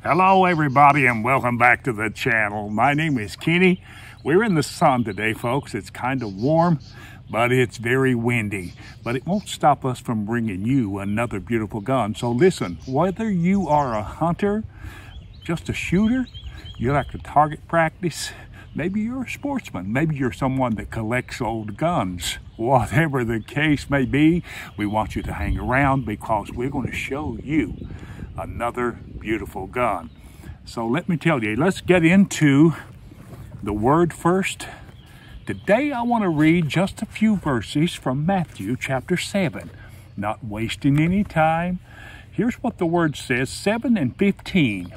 Hello everybody and welcome back to the channel. My name is Kenny. We're in the sun today, folks. It's kind of warm, but it's very windy. But it won't stop us from bringing you another beautiful gun. So listen, whether you are a hunter, just a shooter, you like to target practice, maybe you're a sportsman, maybe you're someone that collects old guns. Whatever the case may be, we want you to hang around because we're going to show you another beautiful gun. So let me tell you, let's get into the word first. Today I want to read just a few verses from Matthew chapter 7. Not wasting any time. Here's what the word says, 7 and 15.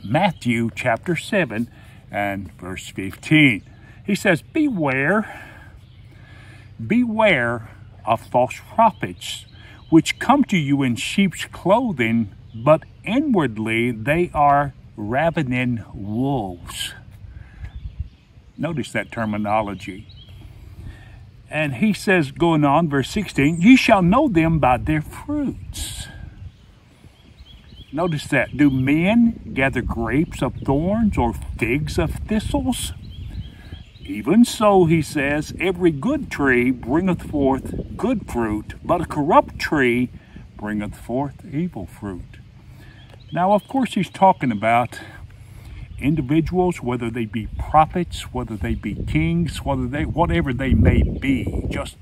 Matthew chapter 7 and verse 15. He says, Beware of false prophets, which come to you in sheep's clothing, but inwardly they are ravening wolves. Notice that terminology. And he says, going on, verse 16, ye shall know them by their fruits. Notice that. Do men gather grapes of thorns or figs of thistles? Even so, he says, every good tree bringeth forth good fruit, but a corrupt tree bringeth forth evil fruit. Now, of course, he's talking about individuals, whether they be prophets, whether they be kings, whatever they may be, just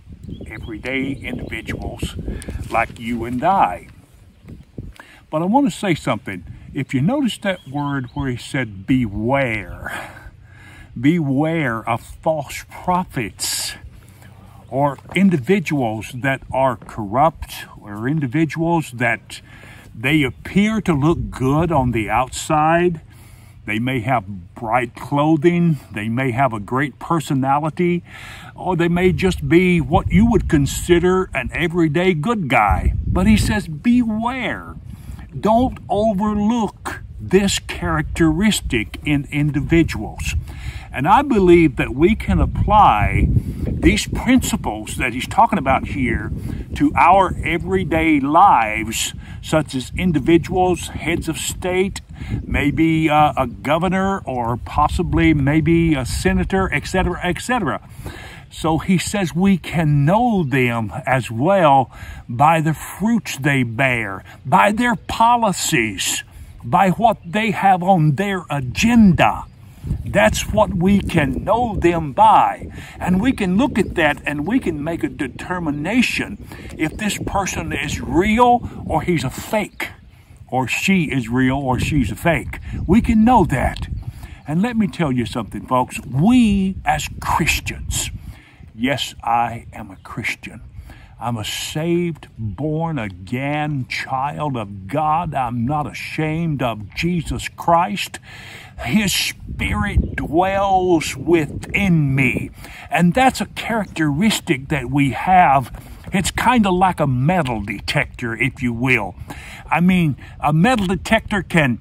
everyday individuals like you and I. But I want to say something. If you notice that word where he said beware of false prophets or individuals that are corrupt or individuals that they appear to look good on the outside. They may have bright clothing, they may have a great personality, or they may just be what you would consider an everyday good guy. But he says, beware. Don't overlook this characteristic in individuals. And I believe that we can apply these principles that he's talking about here to our everyday lives, such as individuals, heads of state, maybe a governor, or possibly maybe a senator, etc., etc. So he says we can know them as well by the fruits they bear, by their policies, by what they have on their agenda. That's what we can know them by. And we can look at that and we can make a determination if this person is real or he's a fake, or she is real or she's a fake. We can know that. And let me tell you something, folks. We as Christians, yes, I am a Christian. I'm a saved, born-again child of God. I'm not ashamed of Jesus Christ. His Spirit dwells within me. And that's a characteristic that we have. It's kind of like a metal detector, if you will. I mean, a metal detector can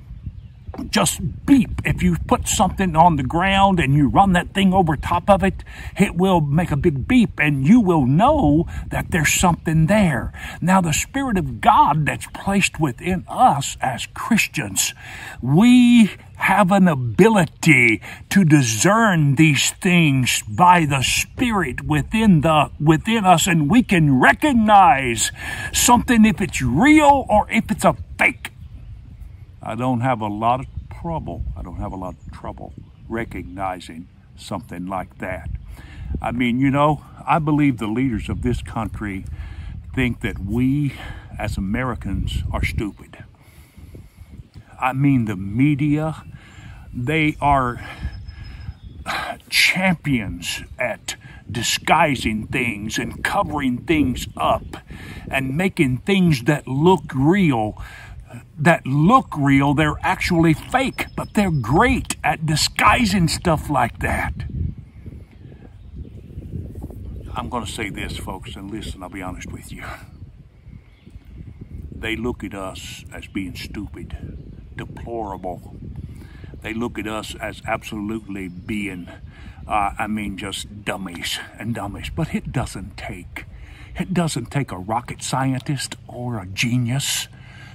just beep. If you put something on the ground and you run that thing over top of it, it will make a big beep and you will know that there's something there. Now, the Spirit of God that's placed within us as Christians, we have an ability to discern these things by the Spirit within us, and we can recognize something if it's real or if it's a fake. I don't have a lot of trouble recognizing something like that. I mean, you know, I believe the leaders of this country think that we as Americans are stupid. I mean, the media, they are champions at disguising things and covering things up and making things that look real. They're actually fake, but they're great at disguising stuff like that. I'm going to say this, folks, and listen, I'll be honest with you. They look at us as being stupid, deplorable. They look at us as absolutely being, just dummies and dummies. But it doesn't take a rocket scientist or a genius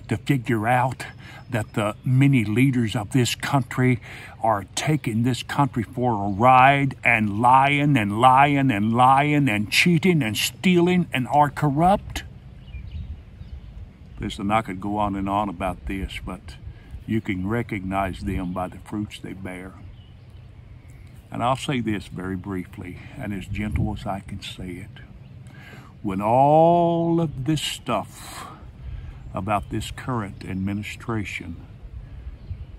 to figure out that the many leaders of this country are taking this country for a ride and lying and lying and lying and cheating and stealing and are corrupt? Listen, I could go on and on about this, but you can recognize them by the fruits they bear. And I'll say this very briefly, and as gentle as I can say it. When all of this stuff about this current administration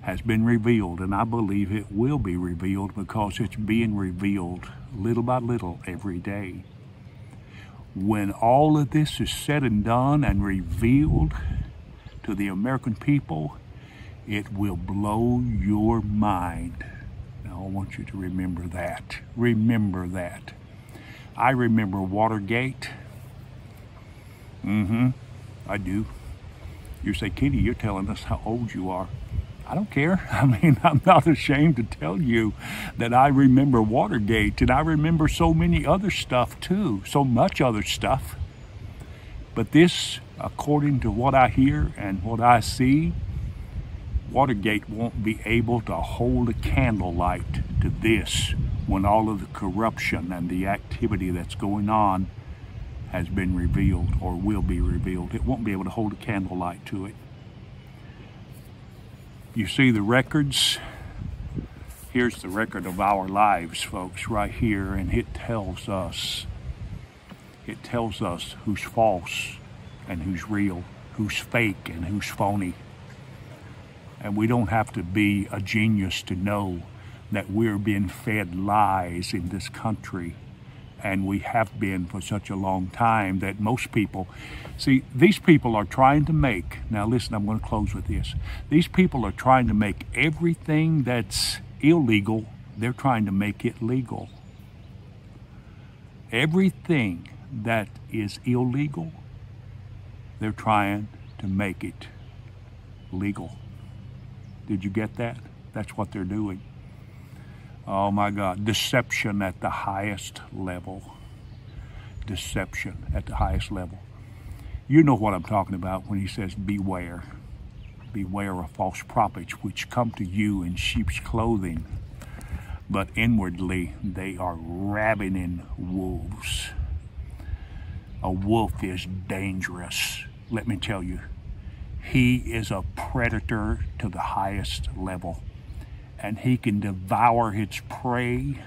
has been revealed, and I believe it will be revealed because it's being revealed little by little every day. When all of this is said and done and revealed to the American people, it will blow your mind. Now, I want you to remember that. Remember that. I remember Watergate. I do. You say, Kenny, you're telling us how old you are. I don't care. I mean, I'm not ashamed to tell you that I remember Watergate, and I remember so many other stuff too, so much other stuff. But this, according to what I hear and what I see, Watergate won't be able to hold a candlelight to this when all of the corruption and the activity that's going on has been revealed or will be revealed. It won't be able to hold a candlelight to it. You see the records? Here's the record of our lives, folks, right here, and it tells us who's false and who's real, who's fake and who's phony. And we don't have to be a genius to know that we're being fed lies in this country. And we have been for such a long time that most people, see, these people are trying to make, now listen, I'm going to close with this. These people are trying to make everything that's illegal, they're trying to make it legal. Everything that is illegal, they're trying to make it legal. Did you get that? That's what they're doing. Oh my God, deception at the highest level. Deception at the highest level. You know what I'm talking about when he says, beware. Beware of false prophets which come to you in sheep's clothing, but inwardly they are ravening wolves. A wolf is dangerous. Let me tell you, he is a predator to the highest level. And he can devour its prey,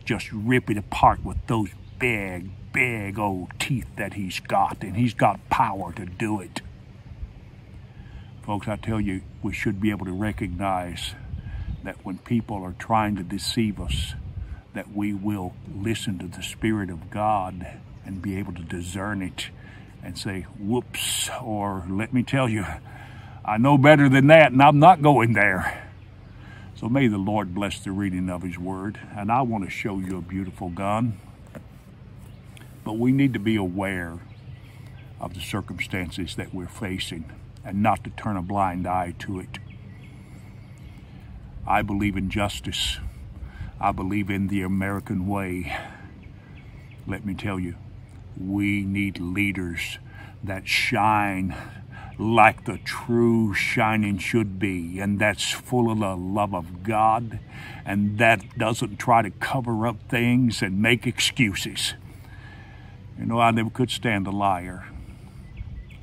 just rip it apart with those big old teeth that he's got, and he's got power to do it. Folks, I tell you, we should be able to recognize that when people are trying to deceive us, that we will listen to the Spirit of God and be able to discern it and say, whoops, or let me tell you, I know better than that, and I'm not going there. So may the Lord bless the reading of His Word. And I want to show you a beautiful gun. But we need to be aware of the circumstances that we're facing and not to turn a blind eye to it. I believe in justice. I believe in the American way. Let me tell you, we need leaders that shine like the true shining should be, and that's full of the love of God, and that doesn't try to cover up things and make excuses. You know, I never could stand a liar.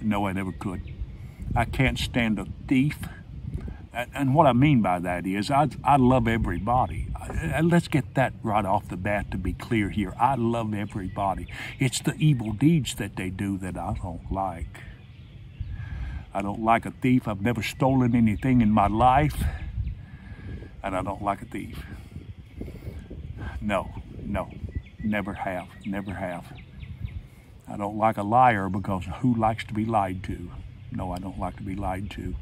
No, I never could. I can't stand a thief. And what I mean by that is I love everybody. Let's get that right off the bat to be clear here. I love everybody. It's the evil deeds that they do that I don't like. I don't like a thief. I've never stolen anything in my life, and I don't like a thief. No, never have. I don't like a liar because who likes to be lied to? No, I don't like to be lied to.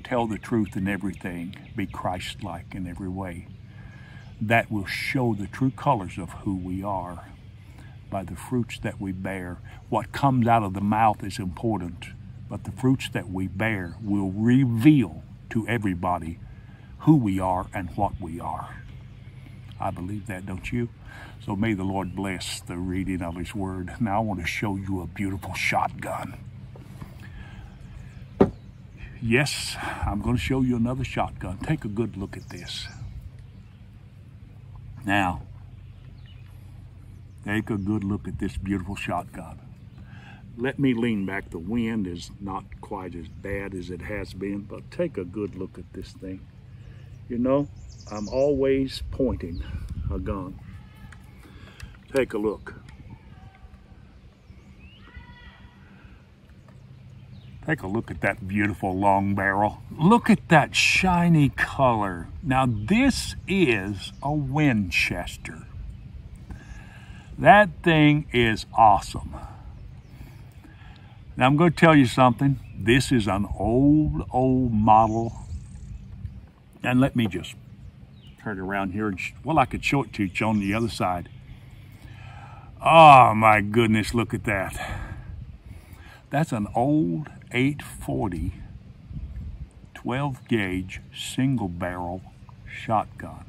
Tell the truth in everything. Be Christ-like in every way. That will show the true colors of who we are by the fruits that we bear. What comes out of the mouth is important, but the fruits that we bear will reveal to everybody who we are and what we are. I believe that, don't you? So may the Lord bless the reading of His Word. Now I want to show you a beautiful shotgun. Yes, I'm going to show you another shotgun. Take a good look at this. Now, take a good look at this beautiful shotgun. Let me lean back. The wind is not quite as bad as it has been, but take a good look at this thing. You know, I'm always pointing a gun. Take a look. Take a look at that beautiful long barrel. Look at that shiny color. Now this is a Winchester. That thing is awesome. Now I'm going to tell you something. This is an old model. And let me just turn it around here. Well, I could show it to you on the other side. Oh my goodness, look at that. That's an old 840 12 gauge single barrel shotgun.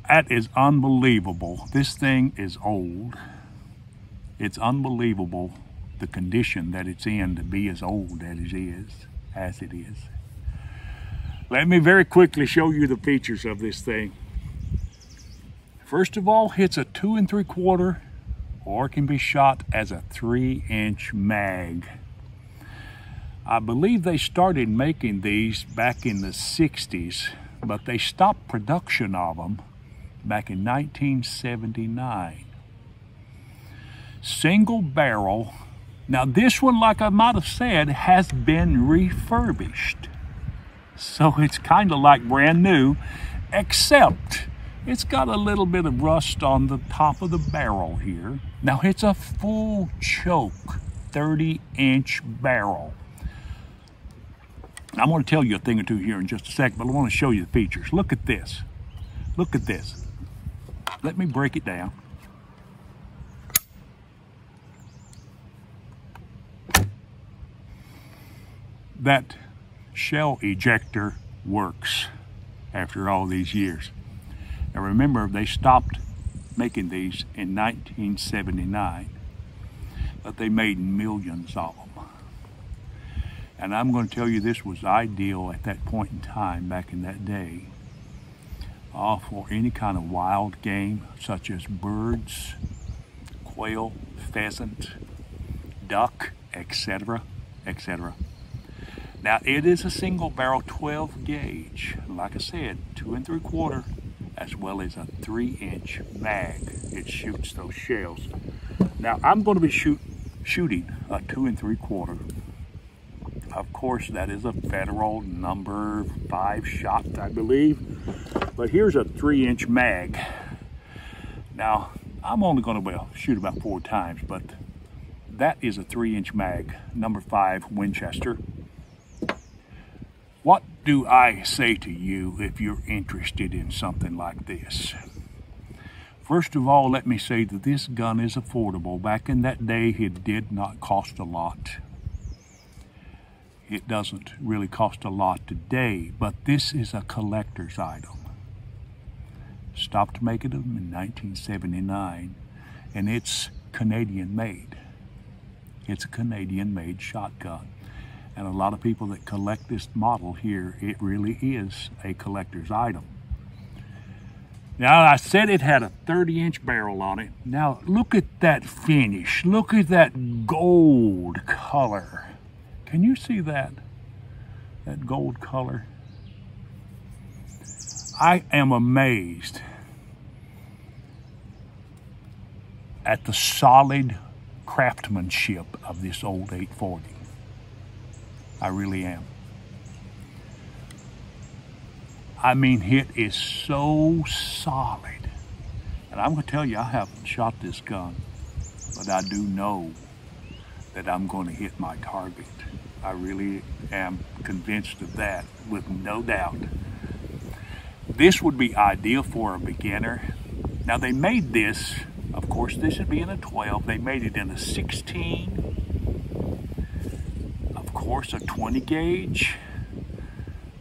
That is unbelievable. This thing is old. It's unbelievable the condition that it's in to be as old as it is. Let me very quickly show you the features of this thing. First of all, it's a 2 3/4 or can be shot as a 3-inch mag. I believe they started making these back in the 60s, but they stopped production of them back in 1979. Single barrel. Now this one, like I might have said, has been refurbished. So it's kind of like brand new, except it's got a little bit of rust on the top of the barrel here. Now it's a full choke 30-inch barrel. I'm going to tell you a thing or two here in just a second, but I want to show you the features. Look at this. Look at this. Let me break it down. That shell ejector works after all these years. Now remember, they stopped making these in 1979, but they made millions of them. And I'm going to tell you, this was ideal at that point in time, back in that day, for any kind of wild game, such as birds, quail, pheasant, duck, etc., etc. Now it is a single barrel 12 gauge, like I said, 2 3/4, as well as a 3-inch mag. It shoots those shells. Now I'm going to be shooting a 2 3/4. Of course, that is a federal number 5 shot, I believe. But here's a 3-inch mag. Now I'm only going to shoot about 4 times, but that is a 3-inch mag, number 5 Winchester. What do I say to you if you're interested in something like this? First of all, let me say that this gun is affordable. Back in that day, it did not cost a lot. It doesn't really cost a lot today, but this is a collector's item. Stopped making them in 1979, and it's Canadian made. It's a Canadian made shotgun. And a lot of people that collect this model here, it really is a collector's item. Now, I said it had a 30-inch barrel on it. Now, look at that finish. Look at that gold color. Can you see that? That gold color? I am amazed at the solid craftsmanship of this old 840. I really am. I mean, it is so solid. And I'm going to tell you, I haven't shot this gun, but I do know that I'm going to hit my target. I really am convinced of that, with no doubt. This would be ideal for a beginner. Now, they made this, of course, this would be in a 12. They made it in a 16. Of course, a 20 gauge,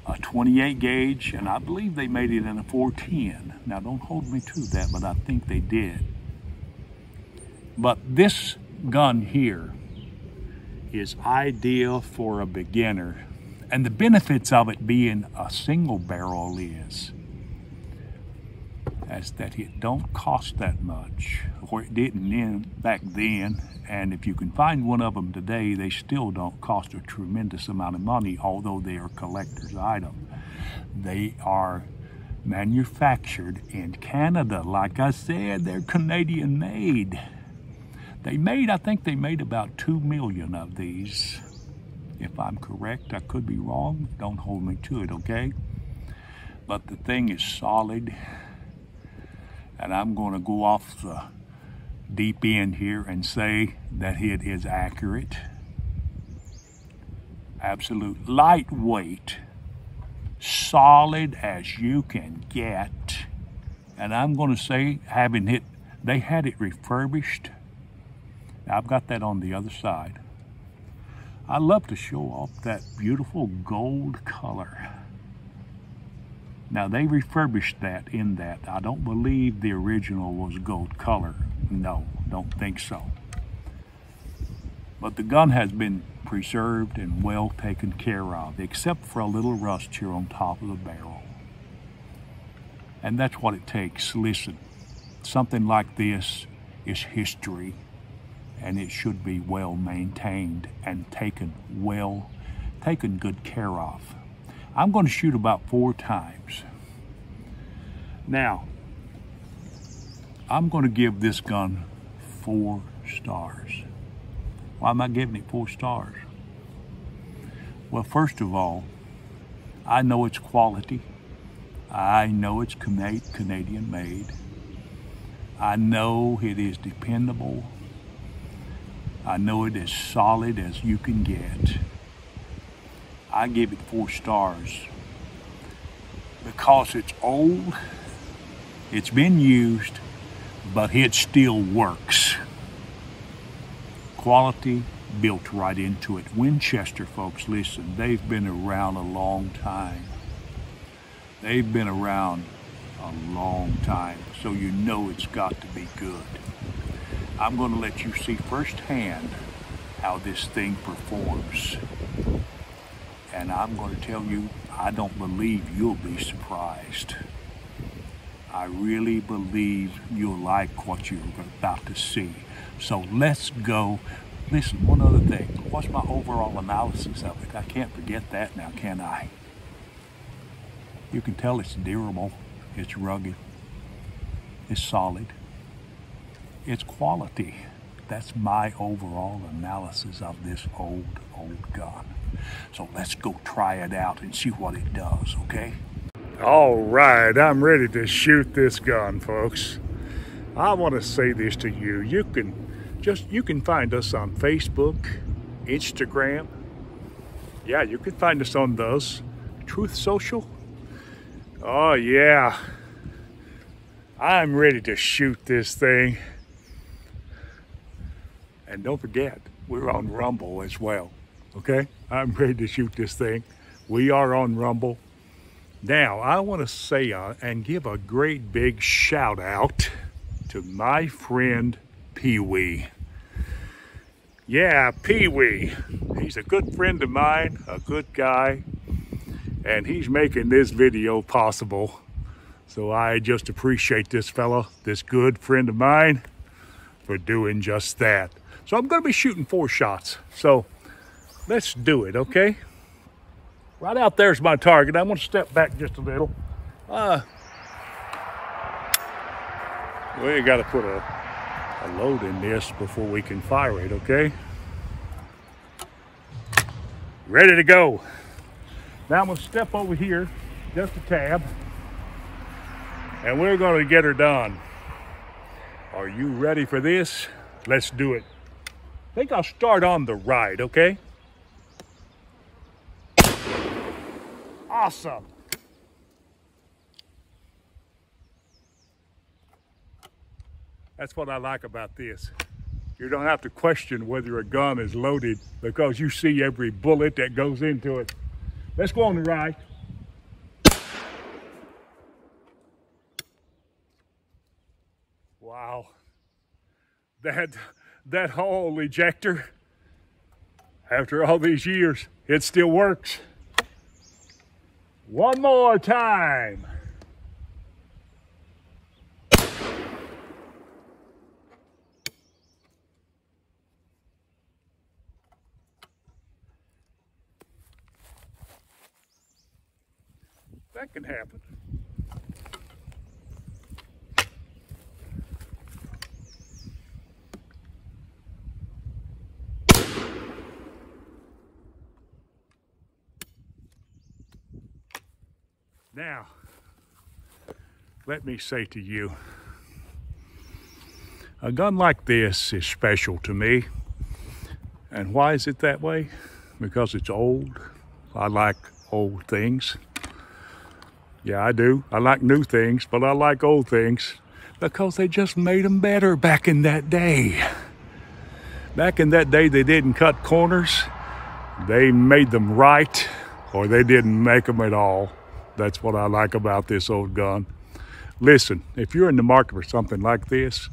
a 28 gauge, and I believe they made it in a 410. Now, don't hold me to that, but I think they did. But this gun here is ideal for a beginner. And the benefits of it being a single barrel is that it don't cost that much, or it didn't back then. And if you can find one of them today, they still don't cost a tremendous amount of money, although they are collector's item. They are manufactured in Canada. Like I said, they're Canadian made. I think they made about 2 million of these. If I'm correct, I could be wrong. Don't hold me to it, okay? But the thing is solid. And I'm going to go off the deep end here and say that it is accurate. Absolute lightweight, solid as you can get. And I'm going to say, they had it refurbished. I've got that on the other side. I love to show off that beautiful gold color. Now they refurbished that in that. I don't believe the original was gold color. No, don't think so. But the gun has been preserved and well taken care of, except for a little rust here on top of the barrel. And that's what it takes. Listen, something like this is history, and it should be well maintained and taken good care of. I'm going to shoot about 4 times. Now, I'm going to give this gun 4 stars. Why am I giving it 4 stars? Well, first of all, I know it's quality. I know it's Canadian made. I know it is dependable. I know it is solid as you can get. I give it 4 stars because it's old, it's been used, but it still works. Quality built right into it. Winchester, folks, listen, they've been around a long time. They've been around a long time, so you know it's got to be good. I'm going to let you see firsthand how this thing performs. And I'm going to tell you, I don't believe you'll be surprised. I really believe you'll like what you're about to see. So let's go. Listen, one other thing. What's my overall analysis of it? I can't forget that now, can I? You can tell it's durable, it's rugged, it's solid, it's quality. That's my overall analysis of this old gun. So let's go try it out and see what it does, okay? All right, I'm ready to shoot this gun, folks. I want to say this to you. You can find us on Facebook, Instagram. Yeah, you can find us on those. Truth Social. Oh yeah. I'm ready to shoot this thing. And don't forget, we're on Rumble as well, okay? I'm ready to shoot this thing. We are on Rumble. Now, I want to say and give a great big shout out to my friend Pee-wee. Yeah, Pee-wee. He's a good friend of mine, a good guy, and he's making this video possible. So I just appreciate this fella, this good friend of mine, for doing just that. So I'm going to be shooting 4 shots. So let's do it, okay? Right out there's my target. I'm going to step back just a little. We got to put a load in this before we can fire it, okay? Ready to go. Now I'm going to step over here, just a tab, and we're going to get her done. Are you ready for this? Let's do it. I think I'll start on the right, okay? Awesome. That's what I like about this. You don't have to question whether a gun is loaded because you see every bullet that goes into it. Let's go on the right. Wow. That hole ejector, after all these years, it still works. One more time. That can happen. Now, let me say to you, a gun like this is special to me. And why is it that way? Because it's old. I like old things. Yeah, I do. I like new things, but I like old things because they just made them better back in that day. Back in that day, they didn't cut corners. They made them right, or they didn't make them at all. That's what I like about this old gun. Listen, if you're in the market for something like this,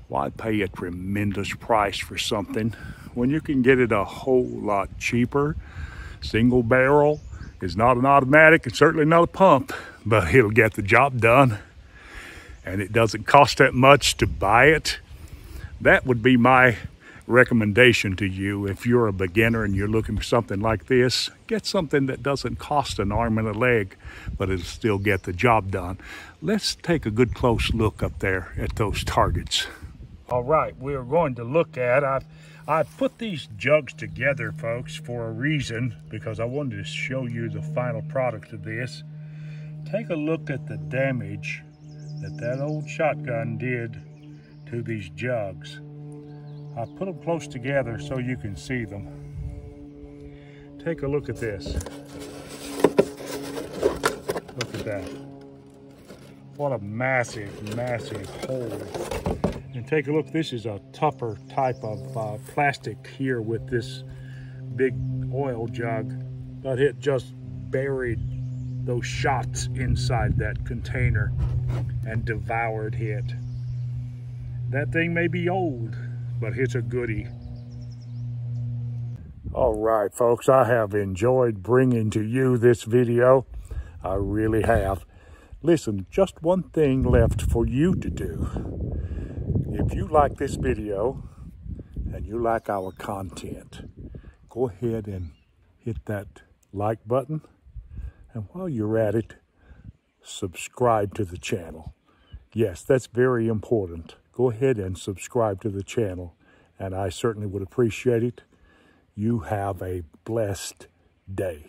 why pay a tremendous price for something when you can get it a whole lot cheaper? Single barrel is not an automatic, it's certainly not a pump, but it'll get the job done. And it doesn't cost that much to buy it. That would be my recommendation to you. If you're a beginner and you're looking for something like this, get something that doesn't cost an arm and a leg, but it'll still get the job done. Let's take a good close look up there at those targets. All right, we're going to look at, I've put these jugs together, folks, for a reason, because I wanted to show you the final product of this. Take a look at the damage that old shotgun did to these jugs. I put them close together so you can see them. Take a look at this. Look at that. What a massive, massive hole. And take a look, this is a tougher type of plastic here with this big oil jug, but it just buried those shots inside that container and devoured it. That thing may be old, but it's a goodie. All right, folks, I have enjoyed bringing to you this video. I really have. Listen, just one thing left for you to do. If you like this video and you like our content, go ahead and hit that like button. And while you're at it, subscribe to the channel. Yes, that's very important. Go ahead and subscribe to the channel, and I certainly would appreciate it. You have a blessed day.